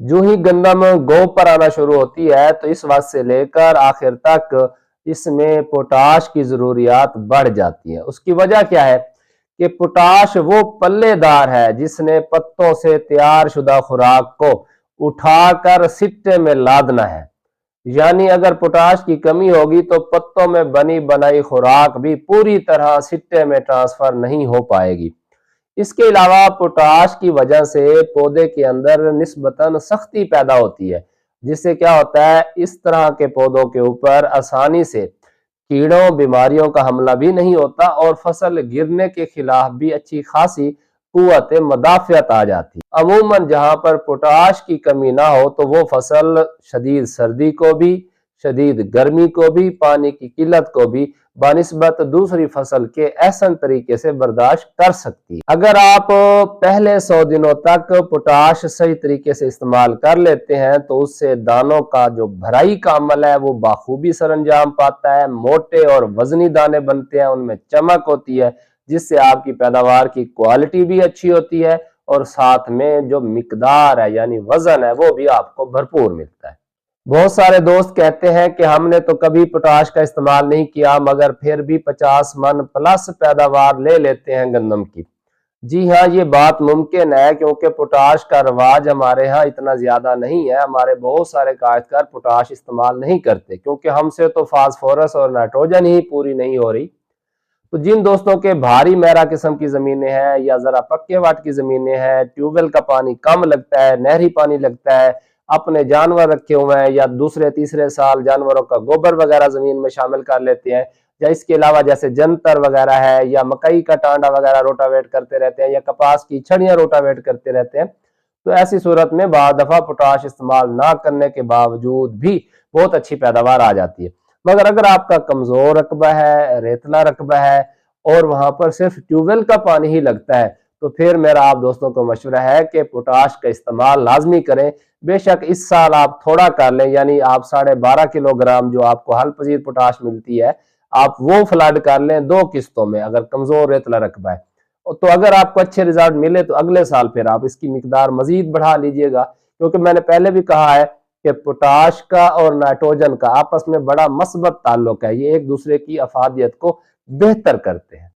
जो ही गंदम गो पर आना शुरू होती है तो इस वक्त से लेकर आखिर तक इसमें पोटाश की जरूरियात बढ़ जाती है। उसकी वजह क्या है कि पोटाश वो पल्लेदार है जिसने पत्तों से तैयार शुदा खुराक को उठाकर सिट्टे में लादना है। यानी अगर पोटाश की कमी होगी तो पत्तों में बनी बनाई खुराक भी पूरी तरह सिट्टे में ट्रांसफर नहीं हो पाएगी। इसके अलावा पोटाश की वजह से पौधे के अंदर निस्बतन सख्ती पैदा होती है, जिससे क्या होता है, इस तरह के पौधों के ऊपर आसानी से कीड़ों बीमारियों का हमला भी नहीं होता और फसल गिरने के खिलाफ भी अच्छी खासी कुव्वत मदाफियत आ जाती। अमूमन जहां पर पोटाश की कमी ना हो तो वो फसल शदीद सर्दी को भी, शदीद गर्मी को भी, पानी की किल्लत को भी बानिस्बत दूसरी फसल के एहसन तरीके से बर्दाश्त कर सकती है। अगर आप पहले 100 दिनों तक पोटाश सही तरीके से इस्तेमाल कर लेते हैं तो उससे दानों का जो भराई का अमल है वो बाखूबी सरंजाम पाता है। मोटे और वजनी दाने बनते हैं, उनमें चमक होती है, जिससे आपकी पैदावार की क्वालिटी भी अच्छी होती है और साथ में जो मिकदार है यानी वजन है वो भी आपको भरपूर मिलता है। बहुत सारे दोस्त कहते हैं कि हमने तो कभी पोटाश का इस्तेमाल नहीं किया मगर फिर भी 50 मन प्लस पैदावार ले लेते हैं गंदम की। जी हाँ, ये बात मुमकिन है क्योंकि पोटाश का रवाज हमारे यहाँ इतना ज्यादा नहीं है। हमारे बहुत सारे काश्तकार पोटाश इस्तेमाल नहीं करते क्योंकि हमसे तो फास्फोरस और नाइट्रोजन ही पूरी नहीं हो रही। तो जिन दोस्तों के भारी मैरा किस्म की जमीनें हैं या जरा पक्के वाट की जमीनें हैं, ट्यूबवेल का पानी कम लगता है, नहरी पानी लगता है, अपने जानवर रखे हुए हैं या दूसरे तीसरे साल जानवरों का गोबर वगैरह जमीन में शामिल कर लेते हैं, या इसके अलावा जैसे जंतर वगैरह है या मकई का टांडा वगैरह रोटावेट करते रहते हैं या कपास की छड़ियां रोटावेट करते रहते हैं, तो ऐसी सूरत में बाद दफा पोटाश इस्तेमाल ना करने के बावजूद भी बहुत अच्छी पैदावार आ जाती है। मगर अगर आपका कमजोर रकबा है, रेतला रकबा है और वहां पर सिर्फ ट्यूबवेल का पानी ही लगता है, तो फिर मेरा आप दोस्तों को मशवरा है कि पोटाश का इस्तेमाल लाजमी करें। बेशक इस साल आप थोड़ा कर लें, यानी आप 12.5 किलोग्राम जो आपको हल पजीर पोटाश मिलती है आप वो फ्लड कर लें 2 किस्तों में अगर कमजोर रेतला रकबा है। तो अगर आपको अच्छे रिजल्ट मिले तो अगले साल फिर आप इसकी मिकदार मजीद बढ़ा लीजिएगा, क्योंकि मैंने पहले भी कहा है कि पोटाश का और नाइट्रोजन का आपस में बड़ा मस्बत ताल्लुक है, ये एक दूसरे की अफादियत को बेहतर करते हैं।